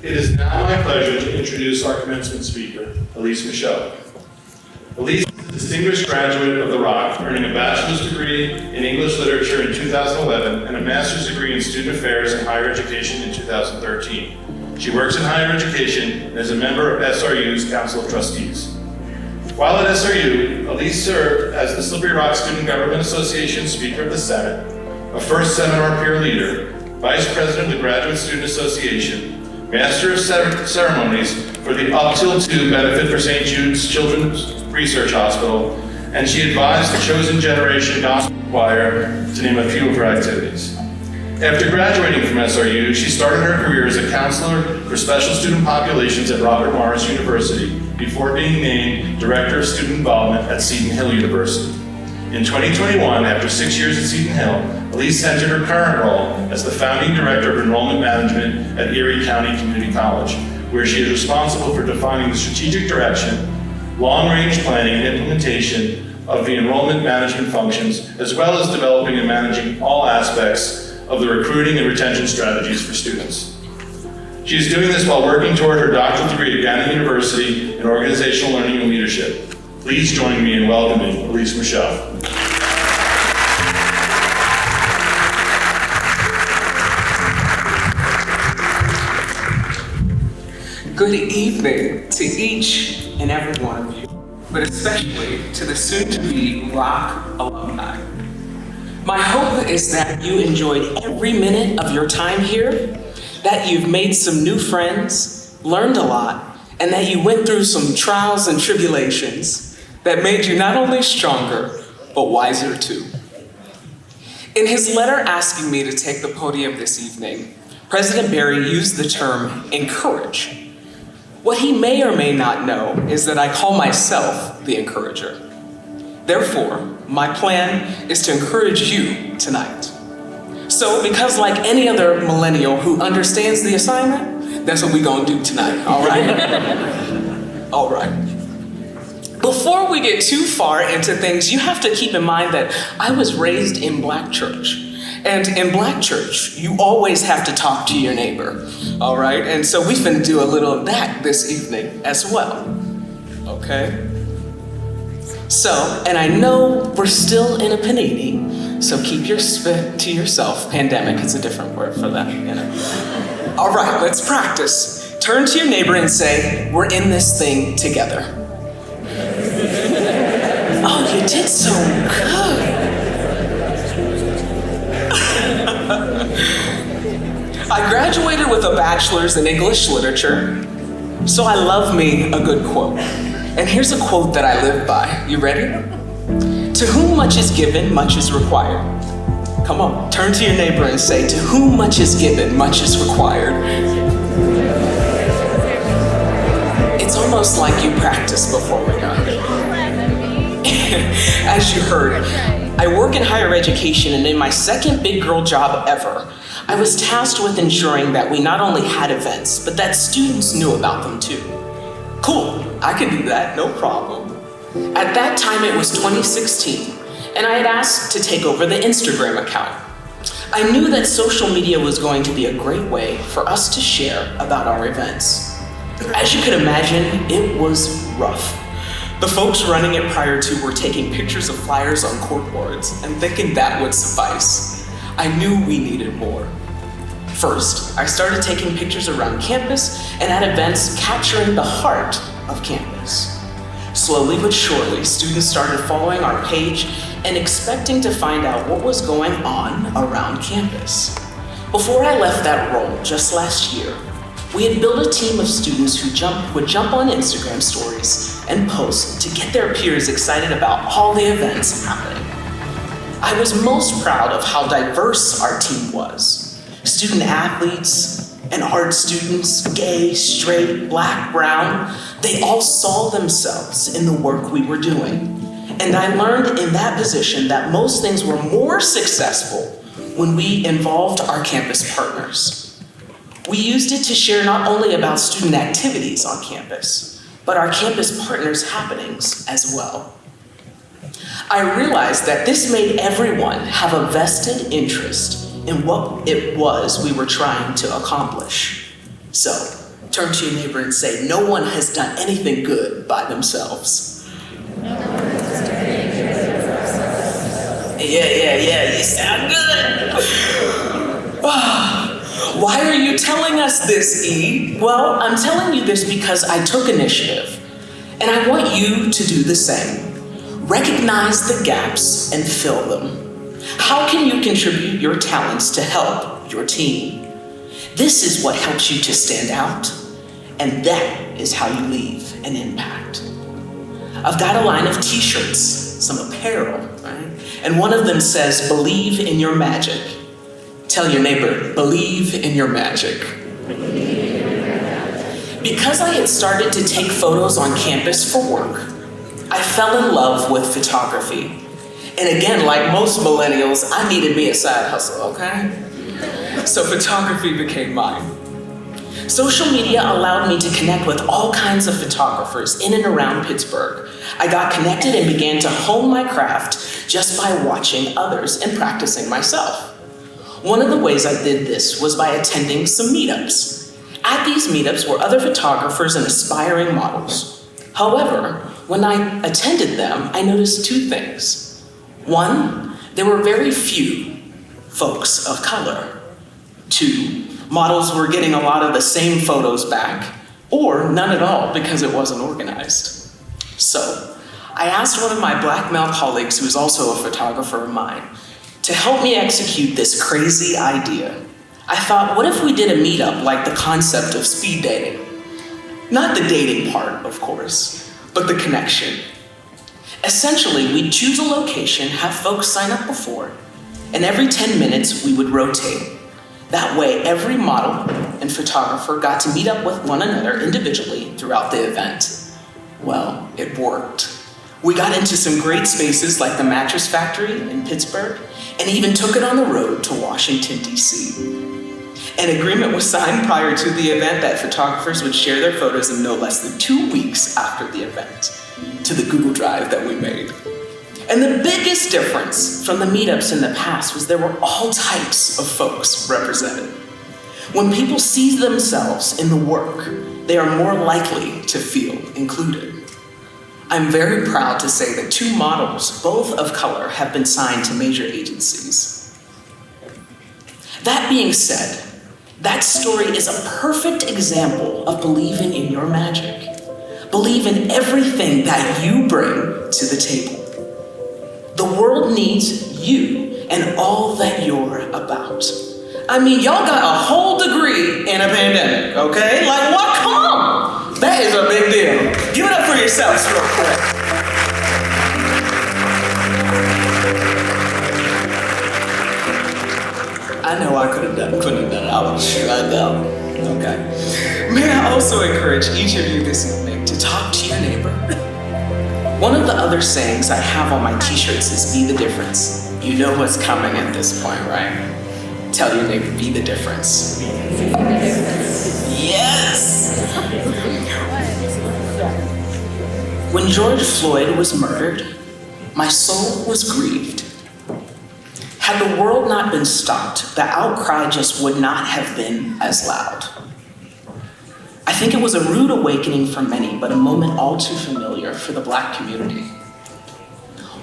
It is now my pleasure to introduce our commencement speaker, Elise Michaud. Elise is a distinguished graduate of the Rock, earning a bachelor's degree in English literature in 2011 and a master's degree in student affairs and higher education in 2013. She works in higher education and is a member of SRU's Council of Trustees. While at SRU, Elise served as the Slippery Rock Student Government Association Speaker of the Senate, a first seminar peer leader, Vice President of the Graduate Student Association, Master of Ceremonies for the Up Till 2 benefit for St. Jude's Children's Research Hospital, and she advised the Chosen Generation Gospel Choir, to name a few of her activities. After graduating from SRU, she started her career as a counselor for special student populations at Robert Morris University before being named Director of Student Involvement at Seton Hill University. In 2021, after 6 years at Seton Hill, Elise entered her current role as the Founding Director of Enrollment Management at Erie County Community College, where she is responsible for defining the strategic direction, long-range planning, and implementation of the enrollment management functions, as well as developing and managing all aspects of the recruiting and retention strategies for students. She is doing this while working toward her doctoral degree at Gannett University in Organizational Learning and Leadership. Please join me in welcoming Elise Michaud. Good evening to each and every one of you, but especially to the soon-to-be Rock alumni. My hope is that you enjoyed every minute of your time here, that you've made some new friends, learned a lot, and that you went through some trials and tribulations that made you not only stronger, but wiser too. In his letter asking me to take the podium this evening, President Barry used the term encourage. What he may or may not know is that I call myself the encourager. Therefore, my plan is to encourage you tonight. So, because like any other millennial who understands the assignment, that's what we're gonna do tonight, all right? All right. Before we get too far into things, you have to keep in mind that I was raised in Black church. And in Black church, you always have to talk to your neighbor, all right? And so we finna do a little of that this evening as well, okay? So, and I know we're still in a panini, so keep your spit to yourself. Pandemic is a different word for that, you know. All right, let's practice. Turn to your neighbor and say, we're in this thing together. Oh, you did so good. I graduated with a bachelor's in English literature, so I love me a good quote. And here's a quote that I live by. You ready? To whom much is given, much is required. Come on, turn to your neighbor and say, to whom much is given, much is required. It's almost like you practiced before we got here. As you heard, I work in higher education, and in my second big girl job ever, I was tasked with ensuring that we not only had events, but that students knew about them too. Cool, I could do that, no problem. At that time, it was 2016, and I had asked to take over the Instagram account. I knew that social media was going to be a great way for us to share about our events. As you can imagine, it was rough. The folks running it prior to were taking pictures of flyers on corkboards and thinking that would suffice. I knew we needed more. First, I started taking pictures around campus and at events capturing the heart of campus. Slowly but surely, students started following our page and expecting to find out what was going on around campus. Before I left that role just last year, we had built a team of students who would jump on Instagram stories and post to get their peers excited about all the events happening. I was most proud of how diverse our team was. Student athletes and art students, gay, straight, Black, brown, they all saw themselves in the work we were doing. And I learned in that position that most things were more successful when we involved our campus partners. We used it to share not only about student activities on campus, but our campus partners' happenings as well. I realized that this made everyone have a vested interest in what it was we were trying to accomplish. So, Turn to your neighbor and say, no one has done anything good by themselves. Yeah, you sound good. Why are you telling us this, E? Well, I'm telling you this because I took initiative, and I want you to do the same. Recognize the gaps and fill them. How can you contribute your talents to help your team? This is what helps you to stand out, and that is how you leave an impact. I've got a line of t-shirts, some apparel, right? And one of them says, believe in your magic. Tell your neighbor, believe in your magic. Because I had started to take photos on campus for work, I fell in love with photography. And again, like most millennials, I needed me a side hustle, okay? So photography became mine. Social media allowed me to connect with all kinds of photographers in and around Pittsburgh. I got connected and began to hone my craft just by watching others and practicing myself. One of the ways I did this was by attending some meetups. At these meetups were other photographers and aspiring models. However, when I attended them, I noticed two things. One, there were very few folks of color. Two, models were getting a lot of the same photos back, or none at all because it wasn't organized. So, I asked one of my black male colleagues, who is also a photographer of mine, to help me execute this crazy idea. I thought, what if we did a meetup like the concept of speed dating? Not the dating part, of course, but the connection. Essentially, we'd choose a location, have folks sign up before, and every 10 minutes we would rotate. That way, every model and photographer got to meet up with one another individually throughout the event. Well, it worked. We got into some great spaces like the Mattress Factory in Pittsburgh, and even took it on the road to Washington, D.C. An agreement was signed prior to the event that photographers would share their photos in no less than 2 weeks after the event to the Google Drive that we made. And the biggest difference from the meetups in the past was there were all types of folks represented. When people see themselves in the work, they are more likely to feel included. I'm very proud to say that 2 models, both of color, have been signed to major agencies. That being said, that story is a perfect example of believing in your magic. Believe in everything that you bring to the table. The world needs you and all that you're about. I mean, y'all got a whole degree in a pandemic, okay? Like, what? Come on! That is a big deal. Give it up for yourselves real quick. I know I couldn't have done it. I was sure I know. Okay. May I also encourage each of you this evening to talk to your neighbor. One of the other sayings I have on my t-shirts is be the difference. You know what's coming at this point, right? Tell your neighbor, be the difference. Yes! When George Floyd was murdered, my soul was grieved. Had the world not been stopped, the outcry just would not have been as loud. I think it was a rude awakening for many, but a moment all too familiar for the Black community.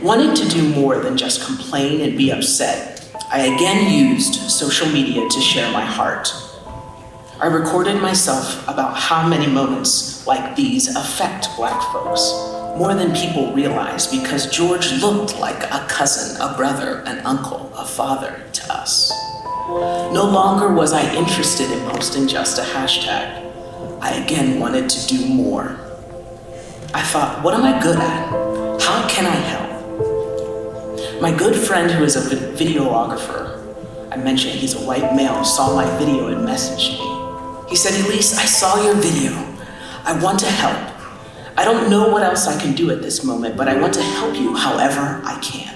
Wanting to do more than just complain and be upset, I again used social media to share my heart. I recorded myself about how many moments like these affect Black folks, more than people realize, because George looked like a cousin, a brother, an uncle, a father to us. No longer was I interested in posting just a hashtag. I again wanted to do more. I thought, what am I good at? How can I help? My good friend who is a videographer, I mentioned he's a white male, saw my video and messaged me. He said, Elise, I saw your video. I want to help. I don't know what else I can do at this moment, but I want to help you however I can.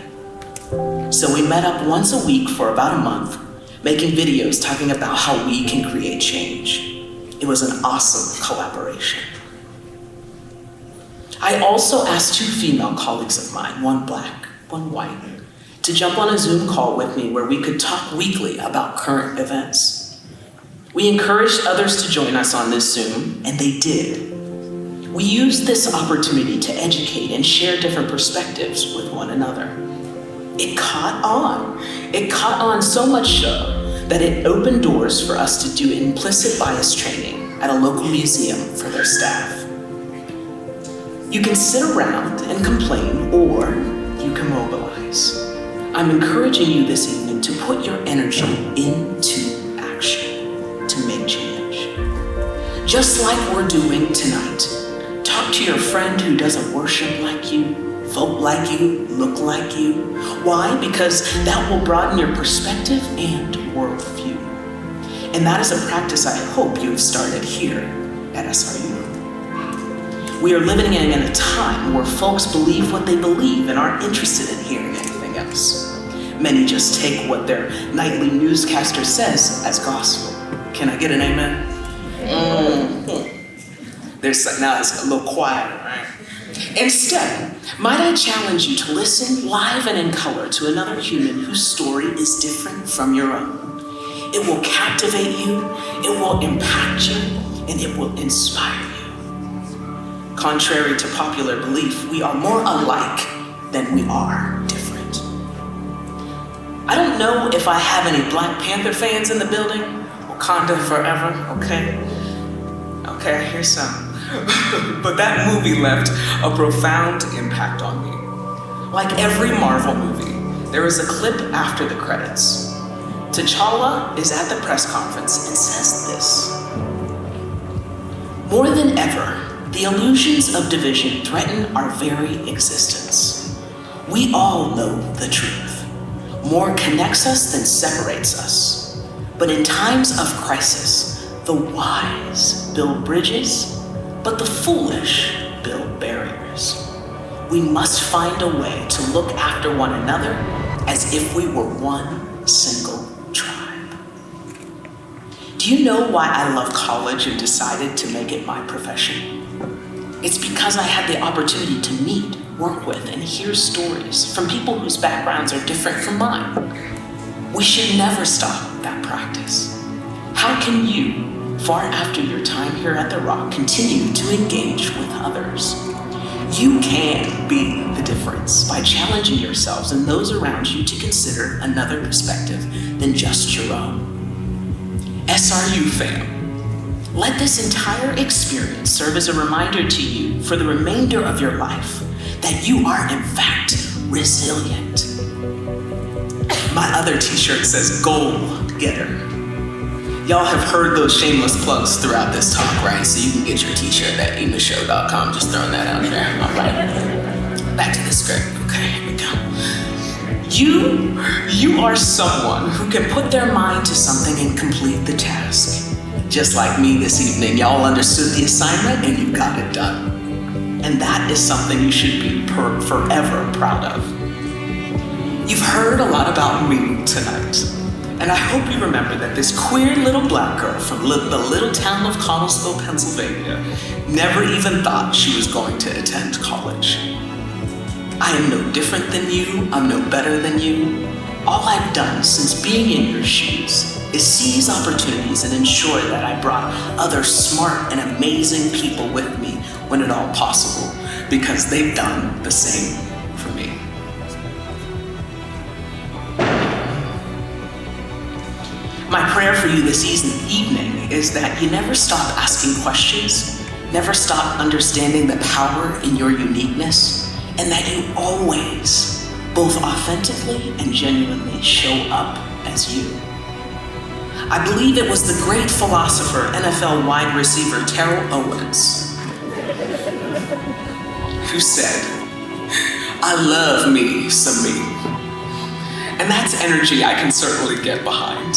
So we met up once a week for about a month, making videos talking about how we can create change. It was an awesome collaboration. I also asked 2 female colleagues of mine, one Black, one white, to jump on a Zoom call with me where we could talk weekly about current events. We encouraged others to join us on this Zoom, and they did. We used this opportunity to educate and share different perspectives with one another. It caught on. It caught on so much so that it opened doors for us to do implicit bias training at a local museum for their staff. You can sit around and complain, or you can mobilize. I'm encouraging you this evening to put your energy into action to make change. Just like we're doing tonight. Talk to your friend who doesn't worship like you, vote like you, look like you. Why? Because that will broaden your perspective and worldview. And that is a practice I hope you have started here at SRU. We are living in a time where folks believe what they believe and aren't interested in hearing anything else. Many just take what their nightly newscaster says as gospel. Can I get an amen? Now it's a little quiet, right? Instead, might I challenge you to listen live and in color to another human whose story is different from your own. It will captivate you, it will impact you, and it will inspire you. Contrary to popular belief, we are more alike than we are different. I don't know if I have any Black Panther fans in the building. Wakanda forever, okay? Okay, here's some. But that movie left a profound impact on me. Like every Marvel movie, there is a clip after the credits. T'Challa is at the press conference and says this: "More than ever, the illusions of division threaten our very existence. We all know the truth. More connects us than separates us. But in times of crisis, the wise build bridges, but the foolish build barriers. We must find a way to look after one another as if we were one single tribe." Do you know why I love college and decided to make it my profession? It's because I had the opportunity to meet, work with, and hear stories from people whose backgrounds are different from mine. We should never stop that practice. How can you, far after your time here at the Rock, continue to engage with others? You can be the difference by challenging yourselves and those around you to consider another perspective than just your own. SRU fam, let this entire experience serve as a reminder to you for the remainder of your life that you are in fact resilient. My other t-shirt says goal getter. Y'all have heard those shameless plugs throughout this talk, right? So you can get your t-shirt at emashow.com. Just throwing that out there. All right. Back to the script. Okay, here we go. You are someone who can put their mind to something and complete the task. Just like me this evening, y'all understood the assignment and you got it done. And that is something you should be forever proud of. You've heard a lot about me tonight. And I hope you remember that this queer little Black girl from the little town of Connellsville, Pennsylvania, never even thought she was going to attend college. I am no different than you, I'm no better than you. All I've done since being in your shoes is seize opportunities and ensure that I brought other smart and amazing people with me when at all possible, because they've done the same for me. My prayer for you this evening is that you never stop asking questions, never stop understanding the power in your uniqueness, and that you always, both authentically and genuinely, show up as you. I believe it was the great philosopher, NFL wide receiver Terrell Owens, who said, "I love me some me." And that's energy I can certainly get behind.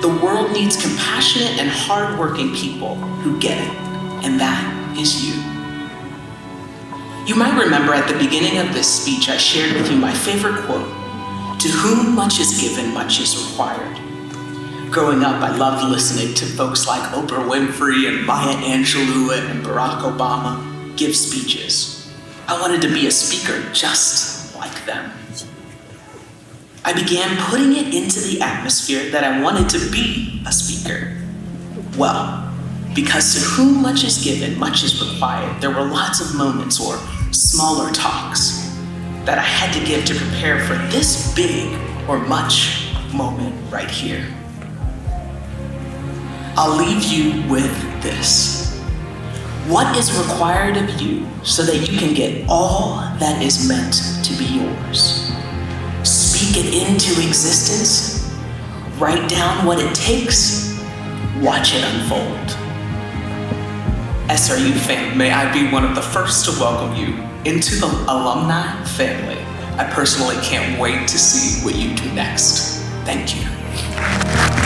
The world needs compassionate and hardworking people who get it, and that is you. You might remember at the beginning of this speech, I shared with you my favorite quote: "To whom much is given, much is required." Growing up, I loved listening to folks like Oprah Winfrey and Maya Angelou and Barack Obama give speeches. I wanted to be a speaker just like them. I began putting it into the atmosphere that I wanted to be a speaker. Well, because to whom much is given, much is required, there were lots of moments or smaller talks that I had to give to prepare for this big or much moment right here. I'll leave you with this. What is required of you so that you can get all that is meant to be yours? Speak it into existence, write down what it takes, watch it unfold. SRU fam, may I be one of the first to welcome you into the alumni family. I personally can't wait to see what you do next. Thank you.